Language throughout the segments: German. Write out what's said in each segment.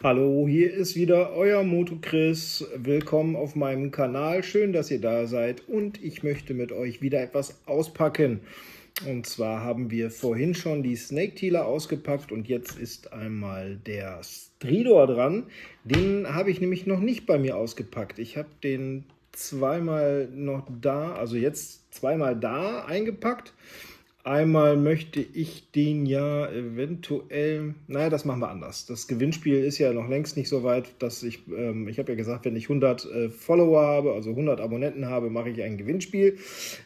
Hallo, hier ist wieder euer Moto-Chris. Willkommen auf meinem Kanal. Schön, dass ihr da seid und ich möchte mit euch wieder etwas auspacken. Und zwar haben wir vorhin schon die Snake Teeler ausgepackt und jetzt ist einmal der Stridor dran. Den habe ich nämlich noch nicht bei mir ausgepackt. Ich habe den zweimal noch da, also jetzt zweimal da eingepackt. Einmal möchte ich den ja eventuell, naja, das machen wir anders. Das Gewinnspiel ist ja noch längst nicht so weit, dass ich habe ja gesagt, wenn ich 100 Follower habe, also 100 Abonnenten habe, mache ich ein Gewinnspiel.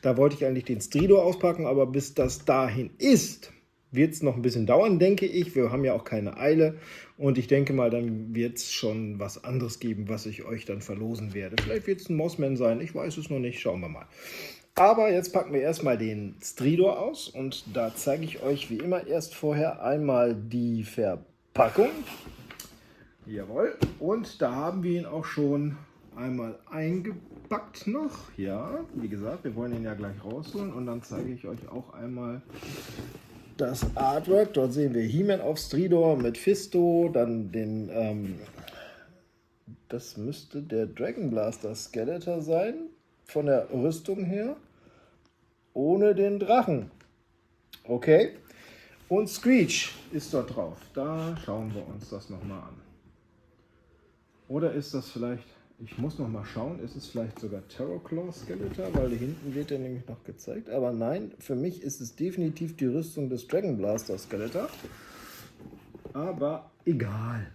Da wollte ich eigentlich den Stridor auspacken, aber bis das dahin ist, wird es noch ein bisschen dauern, denke ich. Wir haben ja auch keine Eile und ich denke mal, dann wird es schon was anderes geben, was ich euch dann verlosen werde. Vielleicht wird es ein Mossman sein, ich weiß es noch nicht, schauen wir mal. Aber jetzt packen wir erstmal den Stridor aus und da zeige ich euch wie immer erst vorher einmal die Verpackung. Jawohl, und da haben wir ihn auch schon einmal eingepackt noch. Ja, wie gesagt, wir wollen ihn ja gleich rausholen und dann zeige ich euch auch einmal das Artwork. Dort sehen wir He-Man auf Stridor mit Fisto, dann den, das müsste der Dragon Blaster Skeletor sein, von der Rüstung her, ohne den Drachen. Okay, und Screech ist dort drauf. Da schauen wir uns das nochmal an. Oder ist das vielleicht, ich muss noch mal schauen, ist es vielleicht sogar Terrorclaw Skeletor, weil hinten wird er nämlich noch gezeigt. Aber nein, für mich ist es definitiv die Rüstung des Dragon Blaster Skeletor. Aber egal.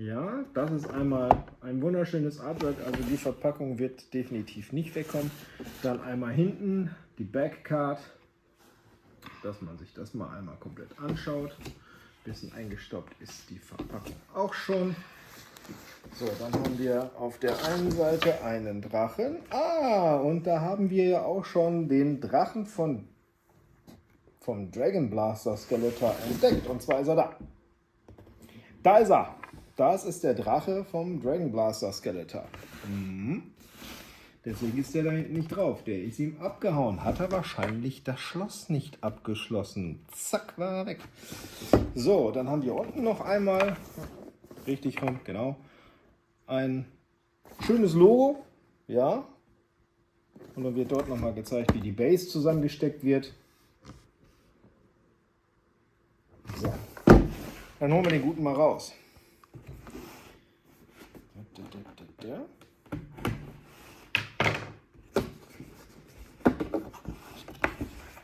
Ja, das ist einmal ein wunderschönes Artwork, also die Verpackung wird definitiv nicht wegkommen. Dann einmal hinten die Backcard, dass man sich das mal einmal komplett anschaut. Bisschen eingestaubt ist die Verpackung auch schon. So, dann haben wir auf der einen Seite einen Drachen. Und da haben wir ja auch schon den Drachen vom Dragon Blaster Skeletor entdeckt. Und zwar ist er da. Da ist er. Das ist der Drache vom Dragon Blaster Skeletor. Deswegen ist der da hinten nicht drauf. Der ist ihm abgehauen. Hat er wahrscheinlich das Schloss nicht abgeschlossen. Zack, war er weg. So, dann haben wir unten noch einmal, richtig rum, genau, ein schönes Logo. Ja. Und dann wird dort nochmal gezeigt, wie die Base zusammengesteckt wird. So. Dann holen wir den guten mal raus.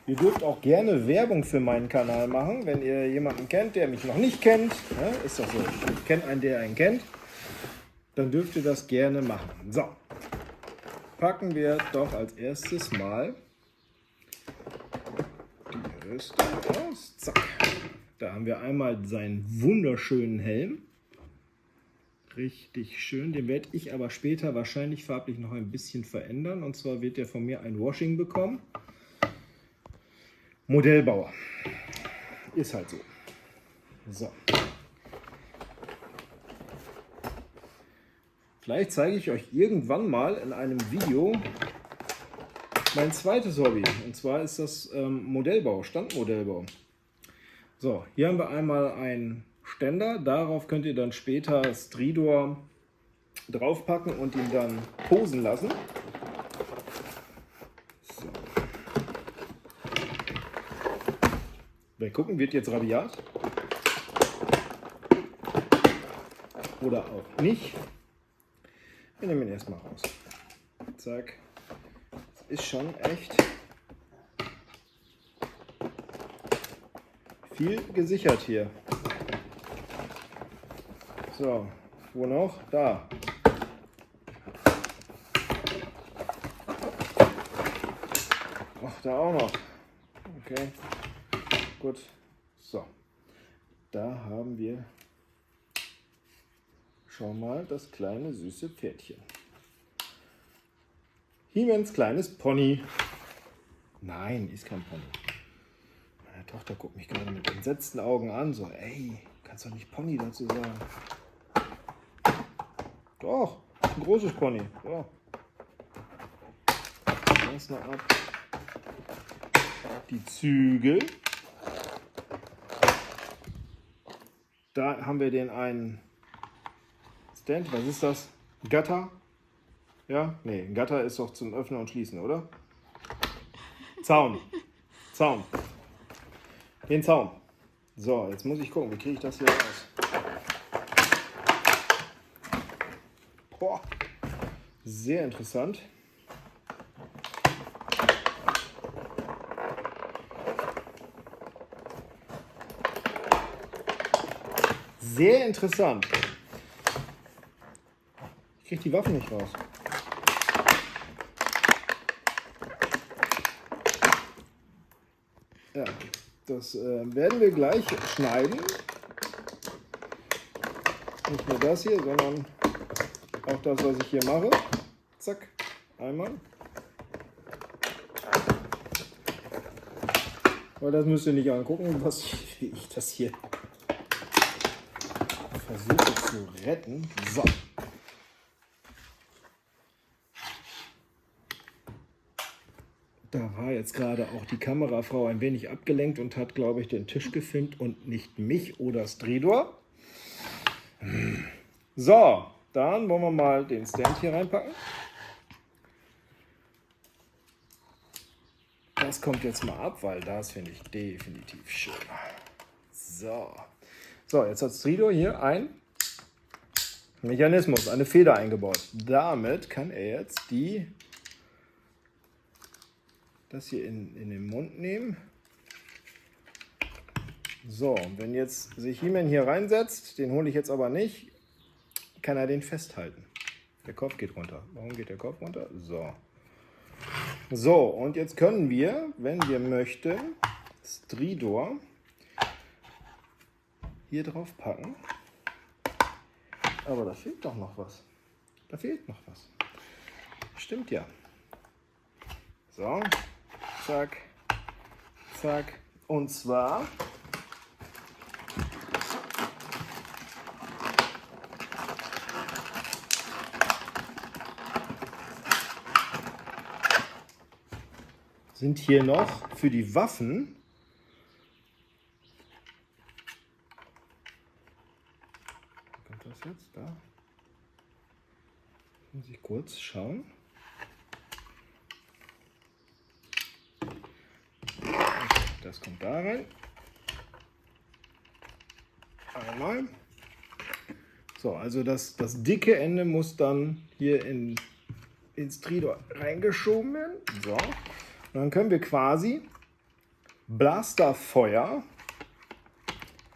Ihr dürft auch gerne Werbung für meinen Kanal machen, wenn ihr jemanden kennt, der mich noch nicht kennt. Ja, ist doch so. Ich kenne einen, der einen kennt. Dann dürft ihr das gerne machen. So. Packen wir doch als erstes mal die Rüstung aus. Zack. Da haben wir einmal seinen wunderschönen Helm. Richtig schön. Den werde ich aber später wahrscheinlich farblich noch ein bisschen verändern. Und zwar wird der von mir ein Washing bekommen. Modellbauer. Ist halt so. So. Vielleicht zeige ich euch irgendwann mal in einem Video mein zweites Hobby. Und zwar ist das Modellbau, Standmodellbau. So, hier haben wir einmal einen Ständer. Darauf könnt ihr dann später Stridor draufpacken und ihn dann posen lassen. So. Wer gucken, wird jetzt rabiat. Oder auch nicht. Wir nehmen ihn erstmal raus. Zack. Das ist schon echt viel gesichert hier. So, wo noch? Da. Ach, da auch noch. Okay. Gut. So. Da haben wir schon mal das kleine süße Pferdchen. He-Mans kleines Pony. Nein, ist kein Pony. Meine Tochter guckt mich gerade mit entsetzten Augen an. So, ey, kannst doch nicht Pony dazu sagen. Doch, ein großes Pony. So. Das noch ab. Die Zügel. Da haben wir den einen Stand, was ist das? Gatter? Ja? Nee, ein Gatter ist doch zum Öffnen und Schließen, oder? Zaun. Zaun. Den Zaun. So, jetzt muss ich gucken, wie kriege ich das hier raus? Boah. Sehr interessant. Sehr interessant. Ich kriege die Waffen nicht raus. Ja, das werden wir gleich schneiden. Nicht nur das hier, sondern auch das, was ich hier mache. Zack, einmal. Weil das müsst ihr nicht angucken, wie ich das hier versuche zu retten. So. Da war jetzt gerade auch die Kamerafrau ein wenig abgelenkt und hat, glaube ich, den Tisch gefilmt und nicht mich oder Stridor. So, dann wollen wir mal den Stand hier reinpacken. Das kommt jetzt mal ab, weil das finde ich definitiv schön. So. So, jetzt hat Stridor hier ein Mechanismus, eine Feder eingebaut. Damit kann er jetzt das hier in den Mund nehmen. So, und wenn jetzt sich He-Man hier reinsetzt, den hole ich jetzt aber nicht, kann er den festhalten. Der Kopf geht runter. Warum geht der Kopf runter? So. So, und jetzt können wir, wenn wir möchten, Stridor hier drauf packen. Aber da fehlt doch noch was. Da fehlt noch was. Stimmt ja. So, zack, zack. Und zwar sind hier noch für die Waffen kommt das jetzt da? Muss ich kurz schauen. Das kommt da rein. Einmal. So, also das dicke Ende muss dann hier ins Stridor reingeschoben werden. So. Und dann können wir quasi Blasterfeuer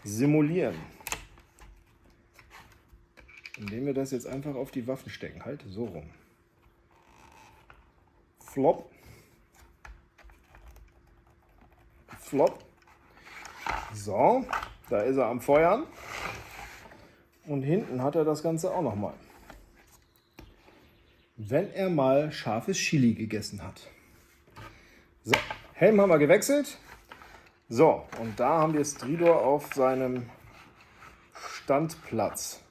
simulieren. Indem wir das jetzt einfach auf die Waffen stecken. Halt, so rum. Flop. Flop. So, da ist er am Feuern. Und hinten hat er das Ganze auch noch mal. Wenn er mal scharfes Chili gegessen hat. So, Helm haben wir gewechselt. So, und da haben wir Stridor auf seinem Standplatz.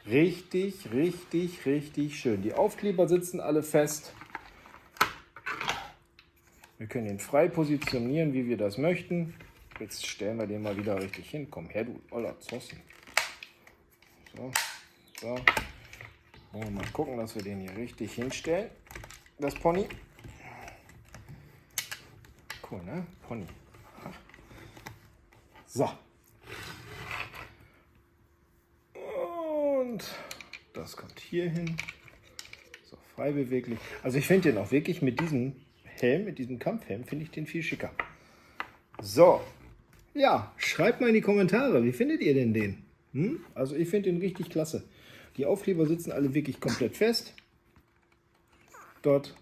Richtig, richtig, richtig schön. Die Aufkleber sitzen alle fest. Wir können ihn frei positionieren, wie wir das möchten. Jetzt stellen wir den mal wieder richtig hin. Komm her, du oller Zossen. So, so. Wollen wir mal gucken, dass wir den hier richtig hinstellen. Das Pony. Cool, ne? Pony. So. Und das kommt hier hin. So, frei beweglich. Also ich finde den auch wirklich mit diesem Helm, mit diesem Kampfhelm, finde ich den viel schicker. So. Ja, schreibt mal in die Kommentare, wie findet ihr denn den? Also ich finde den richtig klasse. Die Aufkleber sitzen alle wirklich komplett fest. Dort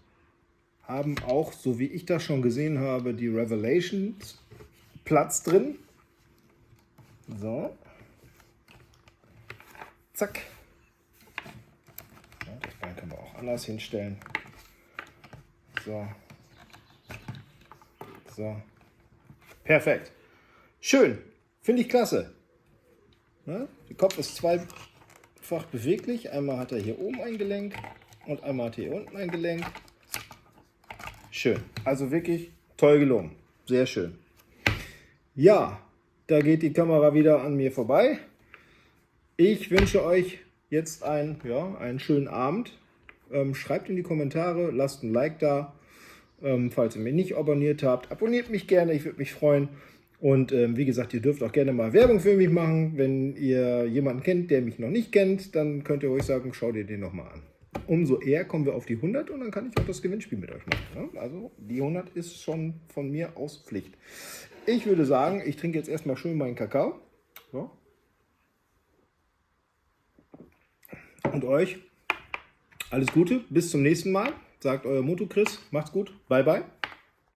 haben auch, so wie ich das schon gesehen habe, die Revelations Platz drin. So. Zack. Ja, das Bein können wir auch anders hinstellen. So. So. Perfekt. Schön. Finde ich klasse. Ja, der Kopf ist zweifach beweglich. Einmal hat er hier oben ein Gelenk und einmal hat er hier unten ein Gelenk. Schön. Also wirklich toll gelungen. Sehr schön. Ja, da geht die Kamera wieder an mir vorbei. Ich wünsche euch jetzt einen schönen Abend. Schreibt in die Kommentare, lasst ein Like da. Falls ihr mich nicht abonniert habt, abonniert mich gerne, ich würde mich freuen. Und wie gesagt, ihr dürft auch gerne mal Werbung für mich machen. Wenn ihr jemanden kennt, der mich noch nicht kennt, dann könnt ihr ruhig sagen, schau dir den nochmal an. Umso eher kommen wir auf die 100 und dann kann ich auch das Gewinnspiel mit euch machen. Ne? Also die 100 ist schon von mir aus Pflicht. Ich würde sagen, ich trinke jetzt erstmal schön meinen Kakao. So. Und euch alles Gute, bis zum nächsten Mal. Sagt euer Moto Chris. Macht's gut. Bye, bye.